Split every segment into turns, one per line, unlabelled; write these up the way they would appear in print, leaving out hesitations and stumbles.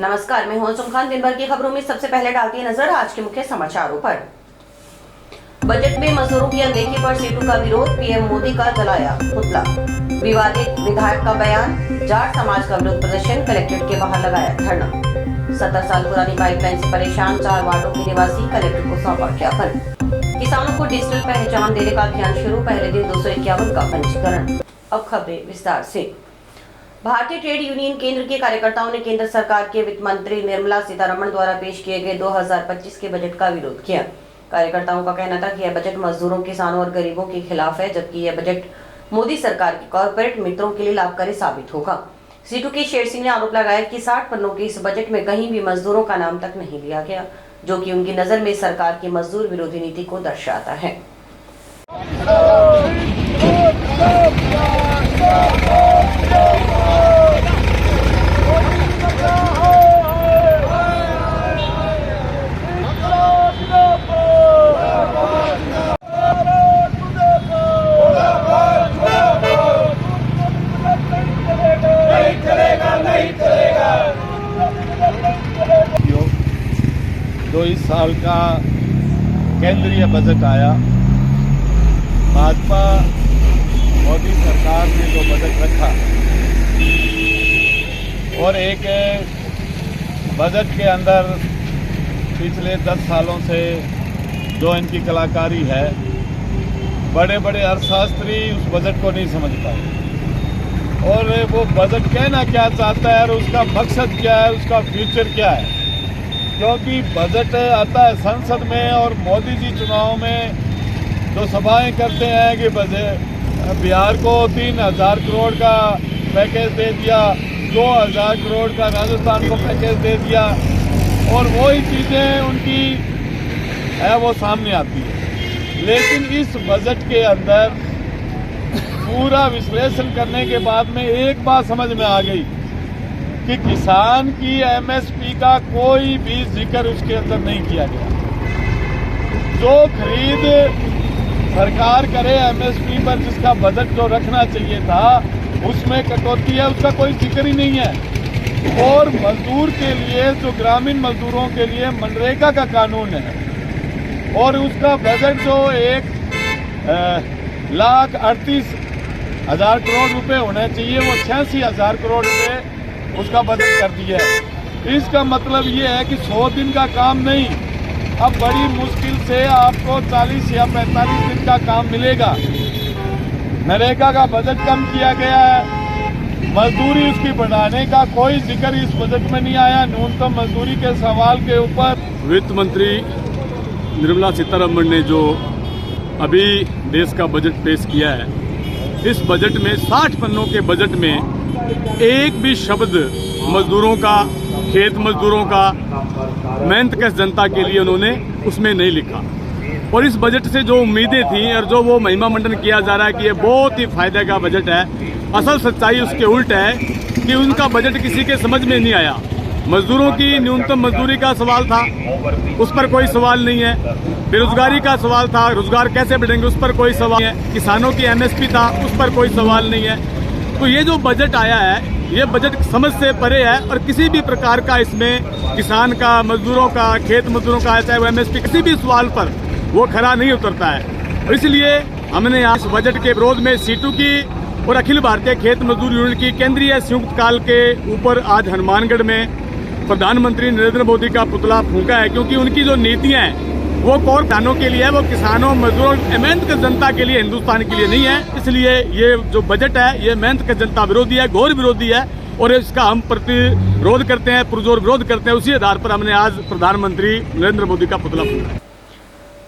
नमस्कार, मैं हूं अंशुम खान। दिन भर की खबरों में सबसे पहले डालती है नजर आज के मुख्य समाचारों पर। बजट में मजदूरों की अनदेखी पर सीटू का विरोध, पीएम मोदी का जलाया पुतला। विवादित विधायक का बयान, जाट समाज का विरोध प्रदर्शन, कलेक्ट्रेट के बाहर लगाया धरना। 70 साल पुरानी पाइपलाइन से परेशान 4 वार्डों के निवासी, कलेक्टर को सौंपा ज्ञापन। किसानों को डिजिटल पहचान देने का अभियान शुरू, पहले दिन 251 का पंजीकरण। अब खबरें विस्तार से। भारतीय ट्रेड यूनियन केंद्र के कार्यकर्ताओं ने केंद्र सरकार के वित्त मंत्री निर्मला सीतारमण द्वारा पेश किए गए 2025 के बजट का विरोध किया। कार्यकर्ताओं का कहना था कि यह बजट मजदूरों, किसानों और गरीबों के खिलाफ है, जबकि यह बजट मोदी सरकार के कॉर्पोरेट मित्रों के लिए लाभकारी साबित होगा। सीटू के शेर सिंह ने आरोप लगाया कि 60 पन्नों के इस बजट में कहीं भी मजदूरों का नाम तक नहीं लिया गया, जो कि उनकी नजर में सरकार की मजदूर विरोधी नीति को दर्शाता है।
22 साल का केंद्रीय बजट आया। भाजपा मोदी सरकार ने जो बजट रखा और एक बजट के अंदर पिछले 10 सालों से जो इनकी कलाकारी है, बड़े बड़े अर्थशास्त्री उस बजट को नहीं समझ पाए और वो बजट कहना क्या चाहता है और उसका मकसद क्या है, उसका फ्यूचर क्या है। क्योंकि बजट आता है संसद में और मोदी जी चुनाव में जो सभाएं करते हैं कि बिहार को 3000 करोड़ का पैकेज दे दिया, 2000 करोड़ का राजस्थान को पैकेज दे दिया और वही चीज़ें उनकी है वो सामने आती है। लेकिन इस बजट के अंदर पूरा विश्लेषण करने के बाद में एक बात समझ में आ गई कि किसान की एमएसपी का कोई भी जिक्र उसके अंदर नहीं किया गया। जो खरीद सरकार करे एमएसपी पर, जिसका बजट जो रखना चाहिए था, उसमें कटौती है, उसका कोई जिक्र ही नहीं है। और मजदूर के लिए, जो ग्रामीण मजदूरों के लिए मनरेगा का कानून है और उसका बजट जो 1,38,000 करोड़ रुपए होने चाहिए, वो 86,000 करोड़ रुपए उसका बजट कर दिया है। इसका मतलब ये है कि 100 दिन का काम नहीं, अब बड़ी मुश्किल से आपको 40 या 45 दिन का काम मिलेगा। नरेगा का बजट कम किया गया है, मजदूरी उसकी बढ़ाने का कोई जिक्र इस बजट में नहीं आया। न्यूनतम मजदूरी के सवाल के ऊपर
वित्त मंत्री निर्मला सीतारमण ने जो अभी देश का बजट पेश किया है, इस बजट में 60 पन्नों के बजट में एक भी शब्द मजदूरों का, खेत मजदूरों का, मेहनतकश जनता के लिए उन्होंने उसमें नहीं लिखा। और इस बजट से जो उम्मीदें थी और जो वो महिमा मंडन किया जा रहा है कि ये बहुत ही फायदे का बजट है, असल सच्चाई उसके उल्ट है कि उनका बजट किसी के समझ में नहीं आया। मजदूरों की न्यूनतम मजदूरी का सवाल था, उस पर कोई सवाल नहीं है। बेरोजगारी का सवाल था, रोजगार कैसे बढ़ेंगे, उस पर कोई सवाल नहीं है। किसानों की एमएसपी था, उस पर कोई सवाल नहीं है। तो ये जो बजट आया है, ये बजट समझ से परे है और किसी भी प्रकार का इसमें किसान का, मजदूरों का, खेत मजदूरों का, चाहे वो एमएसपी, किसी भी सवाल पर वो खरा नहीं उतरता है। इसलिए हमने आज बजट के विरोध में सीटू की और अखिल भारतीय खेत मजदूर यूनियन की केंद्रीय संयुक्त काल के ऊपर आज हनुमानगढ़ में प्रधानमंत्री नरेंद्र मोदी का पुतला फूंका है। क्योंकि उनकी जो नीतियां हैं वो कौर किसानों के लिए है, वो किसानों, मजदूरों, मेहनत की जनता के लिए, हिंदुस्तान के लिए नहीं है। इसलिए ये जो बजट है, ये मेहनत की जनता विरोधी है, घोर विरोधी है और इसका हम प्रतिरोध करते हैं, पुरजोर विरोध करते हैं। उसी आधार पर हमने आज प्रधानमंत्री नरेंद्र मोदी का पुतला फूंका।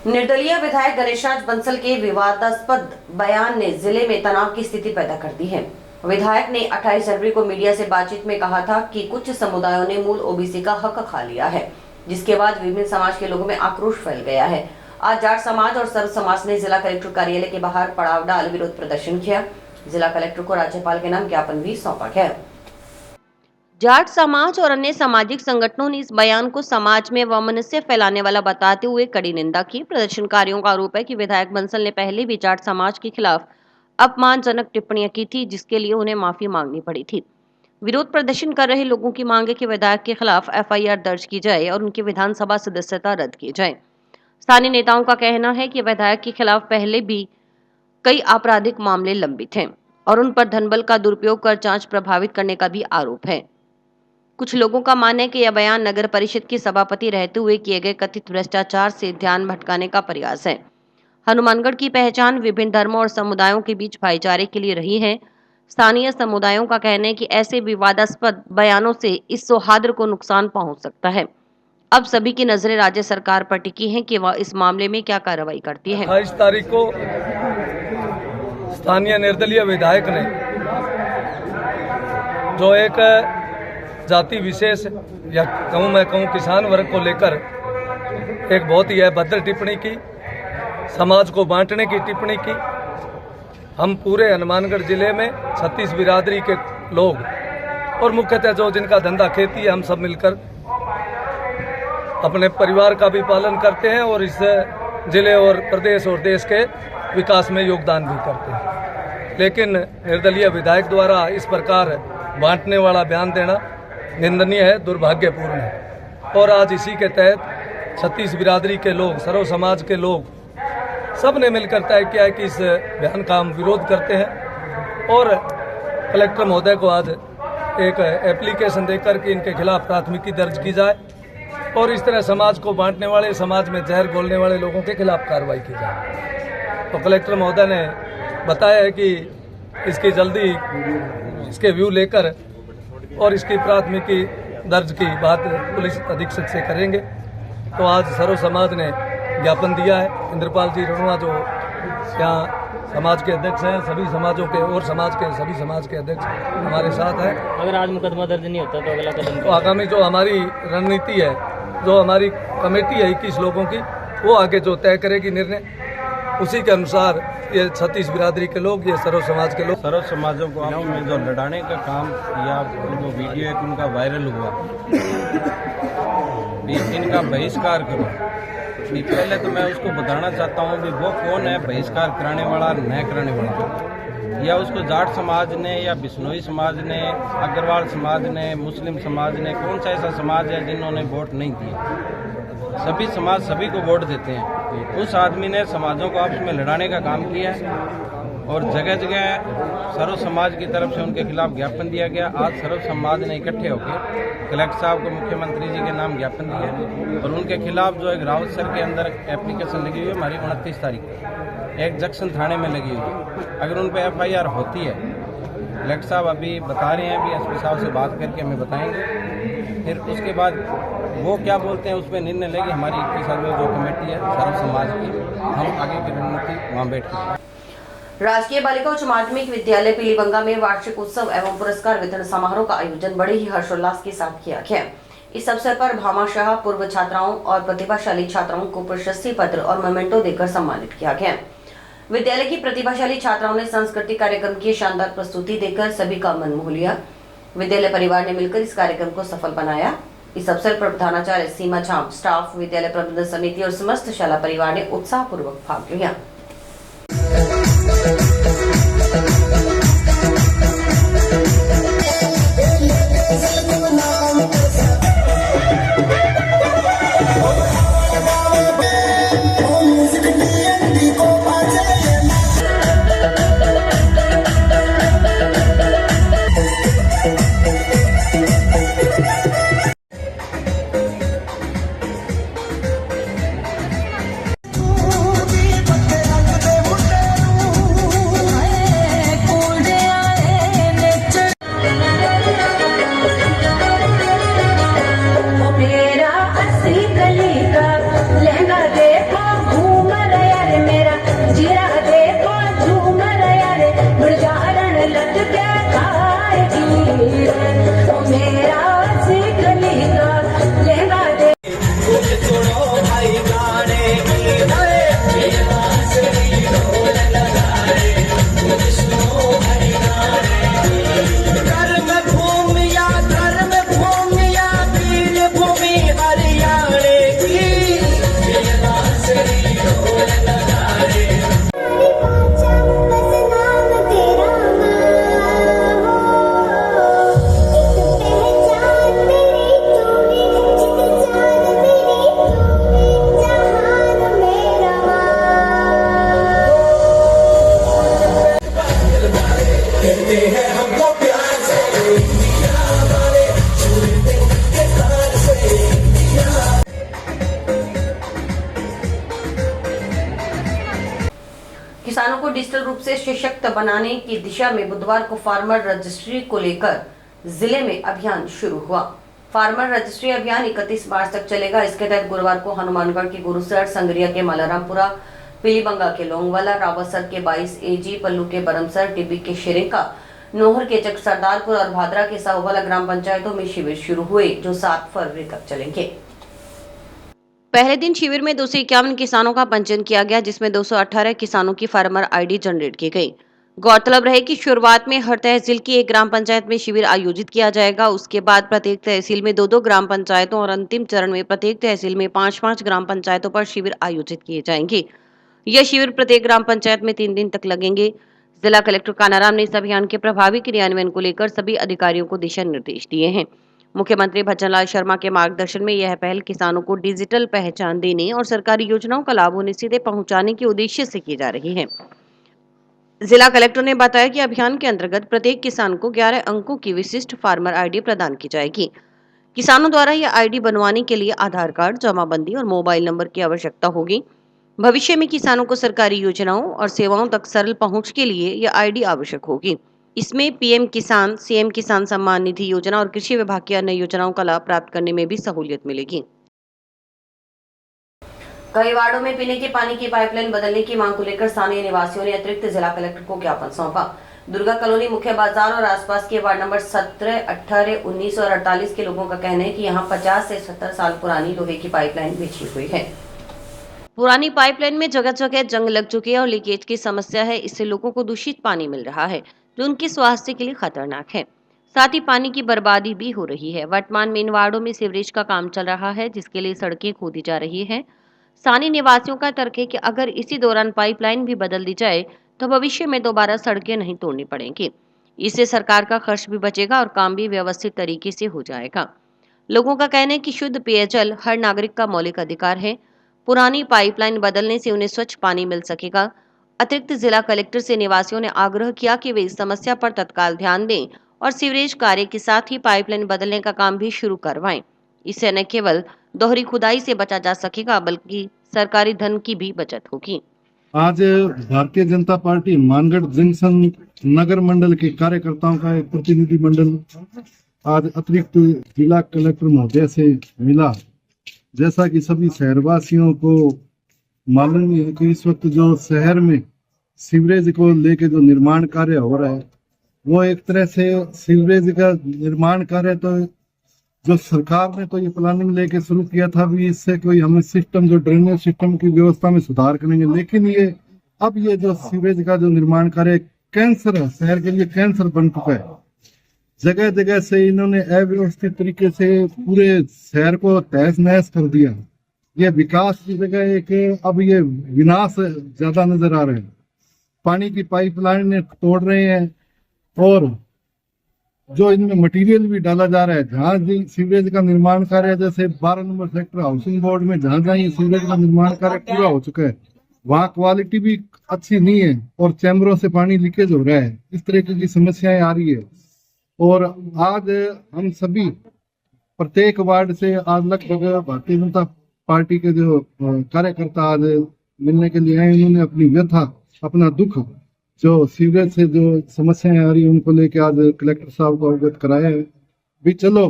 निर्दलीय विधायक गणेशराज बंसल के विवादास्पद बयान ने जिले में तनाव की स्थिति पैदा कर दी है। विधायक ने 28 जनवरी को मीडिया से बातचीत में कहा था कि कुछ समुदायों ने मूल ओबीसी का हक खा लिया है, जिसके बाद विभिन्न समाज के लोगों में आक्रोश फैल गया है। आज जाट समाज और सर्व समाज ने जिला कलेक्टर कार्यालय के बाहर पड़ाव डाल विरोध प्रदर्शन किया। जिला कलेक्टर को राज्यपाल के नाम ज्ञापन भी सौंपा गया। जाट समाज और अन्य सामाजिक संगठनों ने इस बयान को समाज में वैमनस्य फैलाने वाला बताते हुए कड़ी निंदा की। प्रदर्शनकारियों का आरोप है कि विधायक बंसल ने पहले भी जाट समाज के खिलाफ अपमानजनक टिप्पणियां की थी, जिसके लिए उन्हें माफी मांगनी पड़ी थी। विरोध प्रदर्शन कर रहे लोगों की मांग है कि विधायक के खिलाफ एफआईआर दर्ज की जाए और उनकी विधानसभा सदस्यता रद्द की जाए। स्थानीय नेताओं का कहना है कि विधायक के खिलाफ पहले भी कई आपराधिक मामले लंबित हैं और उन पर धनबल का दुरुपयोग कर जांच प्रभावित करने का भी आरोप है। कुछ लोगों का मानना है कि यह बयान नगर परिषद की सभापति रहते हुए किए गए कथित भ्रष्टाचार से ध्यान भटकाने का प्रयास है। हनुमानगढ़ की पहचान विभिन्न धर्मों और समुदायों के बीच भाईचारे के लिए रही है। स्थानीय समुदायों का कहना है कि ऐसे विवादास्पद बयानों से इस सौहार्द को नुकसान पहुंच सकता है। अब सभी की नजरें राज्य सरकार पर टिकी हैं कि वह इस मामले में क्या कार्रवाई करती है।
28 तारीख को स्थानीय निर्दलीय विधायक ने जो एक जाति विशेष या मैं कहूँ किसान वर्ग को लेकर एक बहुत ही अभद्र टिप्पणी की, समाज को बांटने की टिप्पणी की। हम पूरे हनुमानगढ़ जिले में 36 बिरादरी के लोग और मुख्यतः जो जिनका धंधा खेती है, हम सब मिलकर अपने परिवार का भी पालन करते हैं और इस जिले और प्रदेश और देश के विकास में योगदान भी करते हैं। लेकिन निर्दलीय विधायक द्वारा इस प्रकार बांटने वाला बयान देना निंदनीय है, दुर्भाग्यपूर्ण है। और आज इसी के तहत 36 बिरादरी के लोग, सर्व समाज के लोग सब ने मिलकर तय किया है कि इस बयान का हम विरोध करते हैं और कलेक्टर महोदय को आज एक एप्लीकेशन देकर कि इनके खिलाफ प्राथमिकी दर्ज की जाए और इस तरह समाज को बांटने वाले, समाज में जहर घोलने वाले लोगों के खिलाफ कार्रवाई की जाए। तो कलेक्टर महोदय ने बताया है कि इसकी जल्दी इसके व्यू लेकर और इसकी प्राथमिकी दर्ज की बात पुलिस अधीक्षक से करेंगे। तो आज सर्व समाज ने ज्ञापन दिया है। इंद्रपाल जी रणुआ जो यहाँ समाज के अध्यक्ष हैं, सभी समाजों के और समाज के सभी समाज के अध्यक्ष हमारे साथ हैं।
अगर आज मुकदमा दर्ज नहीं होता तो अगला कदम
तो आगामी जो हमारी रणनीति है, जो हमारी कमेटी है 21 लोगों की, वो आगे जो तय करेगी निर्णय, उसी के अनुसार ये 36 बिरादरी के लोग, ये सर्व समाज के लोग,
सर्व समाजों को आपस में जो लड़ाने का काम या जो वीडियो एक उनका वायरल हुआ, इनका बहिष्कार करो। पहले तो मैं उसको बताना चाहता हूँ कि वो कौन है बहिष्कार कराने वाला, न कराने वाला, या उसको जाट समाज ने या बिश्नोई समाज ने, अग्रवाल समाज ने, मुस्लिम समाज ने, कौन सा ऐसा समाज है जिन्होंने वोट नहीं दिए? सभी समाज सभी को वोट देते हैं। उस आदमी ने समाजों को आपस में लड़ाने का काम किया है और जगह जगह सर्व समाज की तरफ से उनके खिलाफ ज्ञापन दिया गया। आज सर्व समाज ने इकट्ठे होकर कलेक्टर साहब को, मुख्यमंत्री जी के नाम ज्ञापन दिया और उनके खिलाफ जो एक रावत सर के अंदर एप्लीकेशन लगी हुई है हमारी 29 तारीख को एक जंक्शन थाने में लगी हुई है। अगर उन पर FIR होती है, कलेक्टर साहब अभी बता रहे हैं, अभी SP साहब से बात करके हमें बताएंगे, फिर उसके बाद वो क्या बोलते हैं उस पर निर्णय लेगी हमारी 21 आदमी जो कमेटी है सर्व समाज की। हम आगे की रणनीति वहाँ बैठ के
राजकीय बालिका उच्च माध्यमिक विद्यालय पीलीबंगा में वार्षिक उत्सव एवं पुरस्कार वितरण समारोह का आयोजन बड़े ही हर्षोल्लास के साथ किया गया। इस अवसर पर भामाशाह पूर्व छात्राओं और प्रतिभाशाली छात्राओं को प्रशस्ति पत्र और मोमेंटो देकर सम्मानित किया गया। विद्यालय की प्रतिभाशाली छात्राओं ने सांस्कृतिक कार्यक्रम की शानदार प्रस्तुति देकर सभी का मन मोह लिया। विद्यालय परिवार ने मिलकर इस कार्यक्रम को सफल बनाया। इस अवसर पर प्रधानाचार्य सीमा छाम, स्टाफ, विद्यालय प्रबंधन समिति और समस्त शाला परिवार ने उत्साहपूर्वक भाग लिया। डिजिटल रूप से सशक्त बनाने की दिशा में बुधवार को फार्मर रजिस्ट्री को लेकर जिले में अभियान शुरू हुआ। फार्मर रजिस्ट्री अभियान 31 मार्च तक चलेगा। इसके तहत गुरुवार को हनुमानगढ़ के गुरुसर, संगरिया के मलारामपुरा, पीलीबंगा के लोंगवाला, रावतसर के 22 AG, पल्लू के बरमसर, टिब्बी के शेरिंका, नोहर के चक सरदारपुर और भादरा के साहुवाला ग्राम पंचायतों में शिविर शुरू हुए, जो 7 फरवरी तक चलेंगे। पहले दिन शिविर में 251 किसानों का पंजीयन किया गया, जिसमें 218 किसानों की फार्मर आईडी जनरेट की गई। गौरतलब रहे कि शुरुआत में हर तहसील की एक ग्राम पंचायत में शिविर आयोजित किया जाएगा। उसके बाद प्रत्येक तहसील में 2-2 ग्राम पंचायतों और अंतिम चरण में प्रत्येक तहसील में 5-5 ग्राम पंचायतों पर शिविर आयोजित किए जाएंगे। यह शिविर प्रत्येक ग्राम पंचायत में 3 दिन तक लगेंगे। जिला कलेक्टर कानाराम ने इस अभियान के प्रभावी क्रियान्वयन को लेकर सभी अधिकारियों को दिशा निर्देश दिए हैं। मुख्यमंत्री भजनलाल शर्मा के मार्गदर्शन में यह पहल किसानों को डिजिटल पहचान देने और सरकारी योजनाओं का लाभ उन्हें सीधे पहुंचाने के उद्देश्य से की जा रही है। जिला कलेक्टर ने बताया कि अभियान के अंतर्गत प्रत्येक किसान को 11 अंकों की विशिष्ट फार्मर आईडी प्रदान की जाएगी। किसानों द्वारा यह आईडी बनवाने के लिए आधार कार्ड, जमाबंदी और मोबाइल नंबर की आवश्यकता होगी। भविष्य में किसानों को सरकारी योजनाओं और सेवाओं तक सरल पहुंच के लिए यह आईडी आवश्यक होगी। इसमें पीएम किसान, सीएम किसान सम्मान निधि योजना और कृषि विभाग की अन्य योजनाओं का लाभ प्राप्त करने में भी सहूलियत मिलेगी। कई वार्डों में पीने के पानी की पाइपलाइन बदलने की मांग को लेकर स्थानीय निवासियों ने अतिरिक्त जिला कलेक्टर को ज्ञापन सौंपा। दुर्गा कॉलोनी, मुख्य बाजार और आसपास के वार्ड नंबर 17, 18, 19 और 48 के लोगों का कहना है कि यहाँ 50 से 70 साल पुरानी लोहे की पाइपलाइन बिछी हुई है। पुरानी पाइपलाइन में जगह जगह जंग लग चुकी है और लीकेज की समस्या है। इससे लोगों को दूषित पानी मिल रहा है, जो उनके स्वास्थ्य के लिए खतरनाक है। साथ ही पानी की बर्बादी भी हो रही है। वर्तमान में इन वार्डों में सीवरेज का काम चल रहा है, जिसके लिए सड़कें खोदी जा रही है। स्थानीय निवासियों का तर्क है कि अगर इसी दौरान पाइपलाइन भी बदल दी जाए तो भविष्य में दोबारा सड़कें नहीं तोड़नी पड़ेंगी। इससे सरकार का खर्च भी बचेगा और काम भी व्यवस्थित तरीके से हो जाएगा। लोगों का कहना है कि शुद्ध पेयजल हर नागरिक का मौलिक अधिकार है। पुरानी पाइपलाइन बदलने से उन्हें स्वच्छ पानी मिल सकेगा। अतिरिक्त जिला कलेक्टर से निवासियों ने आग्रह किया कि वे इस समस्या पर तत्काल ध्यान दें और सीवरेज कार्य के साथ ही पाइपलाइन बदलने का काम भी शुरू करवाएं। इससे न केवल दोहरी खुदाई से बचा जा सकेगा, बल्कि सरकारी धन की भी बचत होगी।
आज भारतीय जनता पार्टी मानगढ़ जंक्शन नगर मंडल के कार्यकर्ताओं का एक प्रतिनिधि मंडल आज अतिरिक्त जिला कलेक्टर महोदय से मिला। जैसा कि सभी शहरवासियों को मालूम है कि इस वक्त जो शहर में सीवरेज को लेके जो निर्माण कार्य हो रहा है, वो एक तरह से सीवरेज का निर्माण कार्य तो जो सरकार ने तो ये प्लानिंग लेके शुरू किया था भी इससे कोई हम सिस्टम जो ड्रेनेज सिस्टम की व्यवस्था में सुधार करेंगे, लेकिन ये अब ये जो सीवरेज का जो निर्माण कार्य कैंसर है, शहर के लिए कैंसर बन चुका है। जगह जगह से इन्होंने अव्यवस्थित तरीके से पूरे शहर को तहस नहस कर दिया। ये विकास की जगह एक अब ये विनाश ज्यादा नजर आ रहे हैं। पानी की पाइपलाइन तोड़ रहे हैं और जो इनमें मटेरियल भी डाला जा रहा है। जहाँ सीवरेज का निर्माण कार्य जैसे 12 नंबर सेक्टर हाउसिंग बोर्ड में जहाँ जहाँ ये सीवरेज का निर्माण कार्य पूरा हो चुका है, वहाँ क्वालिटी भी अच्छी नहीं है और चैम्बरों से पानी लीकेज हो रहा है। इस तरह की समस्याएं आ रही है। और आज हम सभी प्रत्येक वार्ड से आज लगभग भारतीय जनता पार्टी के जो कार्यकर्ता आज मिलने के लिए आए, उन्होंने अपनी व्यथा, अपना दुख जो सीवरेज से जो समस्याएं आ रही है उनको लेके आज कलेक्टर साहब को अवगत कराया है। भी चलो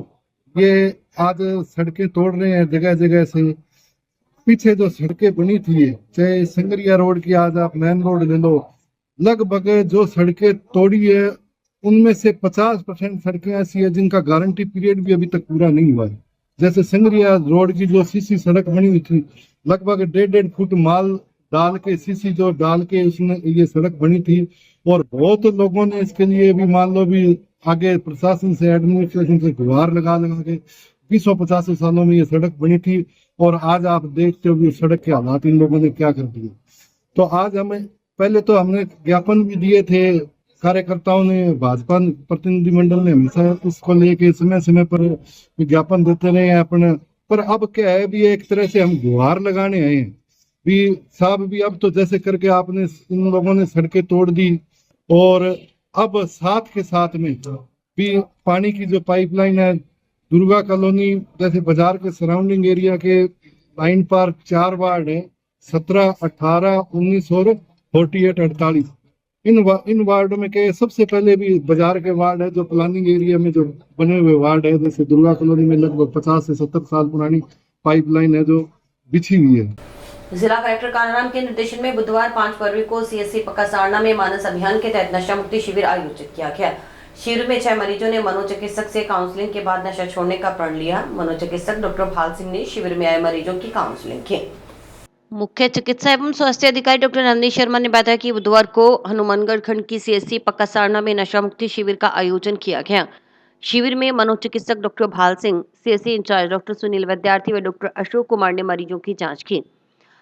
ये आज सड़कें तोड़ रहे हैं जगह जगह से। पीछे जो सड़कें बनी थी, चाहे संगरिया रोड की आज आप मेन रोड ले लो, लगभग जो सड़कें तोड़ी है उनमें से 50% सड़कें ऐसी है जिनका गारंटी पीरियड भी अभी तक पूरा नहीं हुआ है। जैसे संगरिया रोड की जो सीसी सड़क बनी हुई थी, लगभग 1.5 फुट माल डाल के सीसी जो डाल के उसने ये सड़क बनी थी और बहुत लोगों ने इसके लिए भी मान लो भी आगे प्रशासन से एडमिनिस्ट्रेशन से गुहार लगा के 250 सालों में ये सड़क बनी थी और आज आप देखते हो सड़क के हालात इन लोगों ने क्या कर दिए। तो आज हमें पहले तो हमने ज्ञापन भी दिए थे, कार्यकर्ताओं ने, भाजपा प्रतिनिधि मंडल ने हमेशा इसको लेके समय समय पर विज्ञापन देते रहे हैं अपने। पर अब क्या है भी एक तरह से हम गुहार लगाने आए हैं भी साहब भी अब तो जैसे करके आपने इन लोगों ने सड़कें तोड़ दी और अब साथ के साथ में भी पानी की जो पाइपलाइन है दुर्गा कॉलोनी जैसे बाजार के सराउंडिंग एरिया के लाइन पर 4 वार्ड है, 17, 18, 19 और 48, 48। इन वार्डों में के सबसे पहले भी बाजार के वार्ड है, जो प्लानिंग एरिया में जो बने हुए वार्ड है, जैसे दुर्गा कॉलोनी में लगभग 50 से 70 साल पुरानी पाइपलाइन है जो बिछी हुई है।
जिला कलेक्टर कानाराम के निर्देशन में बुधवार 5 फरवरी को सीएससी पक्कासारना में मानस अभियान के तहत नशा मुक्ति शिविर आयोजित किया गया। शिविर में 6 मरीजों ने मनोचिकित्सक से काउंसलिंग के बाद नशा छोड़ने का प्रण लिया। मनोचिकित्सक डॉक्टर भाल सिंह ने शिविर में आए मरीजों की काउंसलिंग की। मुख्य चिकित्सा एवं स्वास्थ्य अधिकारी डॉक्टर नंदी शर्मा ने बताया कि बुधवार को हनुमानगढ़ खंड की सीएससी पक्कासारना में नशा मुक्ति शिविर का आयोजन किया गया। शिविर में मनोचिकित्सक doctor Bhal Singh, CSC incharge doctor Sunil Vidyarthi व डॉक्टर अशोक कुमार ने मरीजों की जांच की।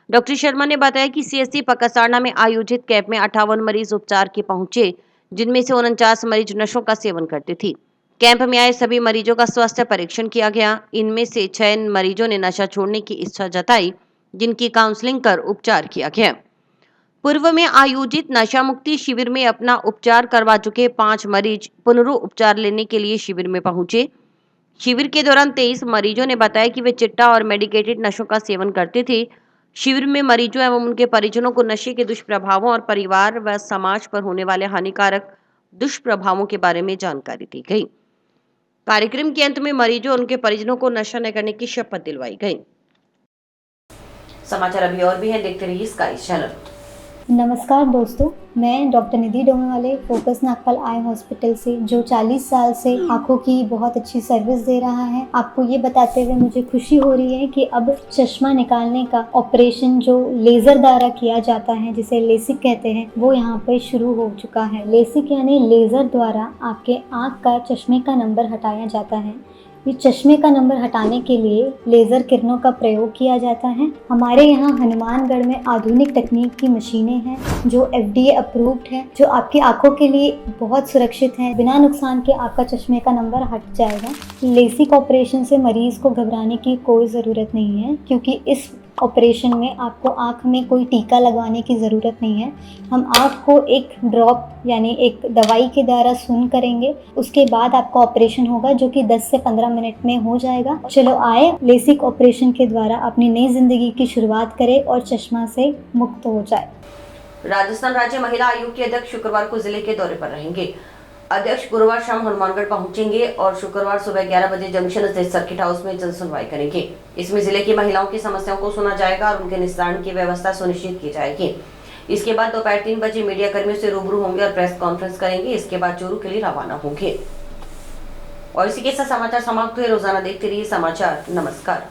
डॉक्टर शर्मा ने बताया कि सीएससी पक्कासारना में आयोजित कैंप में 58 मरीज उपचार के पहुंचे, जिनमें से 49 मरीज नशों का सेवन करते थे। कैंप में आए सभी मरीजों का स्वास्थ्य परीक्षण किया गया। इनमें से 6 मरीजों ने नशा छोड़ने की इच्छा जताई, जिनकी काउंसलिंग कर उपचार किया गया। पूर्व में आयोजित नशा मुक्ति शिविर में अपना उपचार करवा चुके 5 मरीज पुनरुपचार लेने के लिए शिविर में पहुंचे। शिविर के दौरान 23 मरीजों ने बताया कि वे चिट्टा और मेडिकेटेड नशों का सेवन करते थे। शिविर में मरीजों एवं उनके परिजनों को नशे के दुष्प्रभावों और परिवार व समाज पर होने वाले हानिकारक दुष्प्रभावों के बारे में जानकारी दी गई। कार्यक्रम के अंत में मरीजों और उनके परिजनों को नशा न करने की शपथ दिलवाई गई। समाचार अभी और भी हैं, देखते रहिए स्काई चैनल।
नमस्कार दोस्तों, मैं डॉक्टर निधि डोमेवाले फोकस नागपाल आई हॉस्पिटल से, जो 40 साल से आंखों की बहुत अच्छी सर्विस दे रहा है। आपको ये बताते हुए मुझे खुशी हो रही है कि अब चश्मा निकालने का ऑपरेशन जो लेजर द्वारा किया जाता है, जिसे लेसिक कहते हैं, वो यहाँ पे शुरू हो चुका है। लेसिक यानी लेजर द्वारा आपके आँख का चश्मे का नंबर हटाया जाता है। ये चश्मे का नंबर हटाने के लिए लेज़र किरणों का प्रयोग किया जाता है। हमारे यहाँ हनुमानगढ़ में आधुनिक तकनीक की मशीनें हैं जो FDA अप्रूव्ड है, जो आपकी आंखों के लिए बहुत सुरक्षित है। बिना नुकसान के आपका चश्मे का नंबर हट जाएगा। लेसिक ऑपरेशन से मरीज़ को घबराने की कोई ज़रूरत नहीं है, क्योंकि इस ऑपरेशन में आपको आँख में कोई टीका लगवाने की ज़रूरत नहीं है। हम आँख को एक ड्रॉप यानी एक दवाई के द्वारा सून करेंगे, उसके बाद आपका ऑपरेशन होगा, जो कि 10 से 15 मिनट में हो जाएगा। चलो आए, लेसिक ऑपरेशन के द्वारा अपनी नई जिंदगी की शुरुआत करें और चश्मा से मुक्त हो जाए।
राजस्थान राज्य महिला आयोग के अध्यक्ष शुक्रवार को जिले के दौरे पर रहेंगे। अध्यक्ष गुरुवार शाम हनुमानगढ़ पहुंचेंगे और शुक्रवार सुबह 11 बजे जंक्शन स्थित सर्किट हाउस में जन सुनवाई करेंगे। इसमें जिले की महिलाओं की समस्याओं को सुना जाएगा और उनके निस्तारण की व्यवस्था सुनिश्चित की जाएगी। इसके बाद दोपहर 3 बजे मीडिया कर्मियों से रूबरू होंगे और प्रेस कॉन्फ्रेंस करेंगे। इसके बाद चूरू के लिए रवाना होंगे। और इसी के साथ समाचार समाप्त हुए। रोजाना देखते रहिए समाचार। नमस्कार।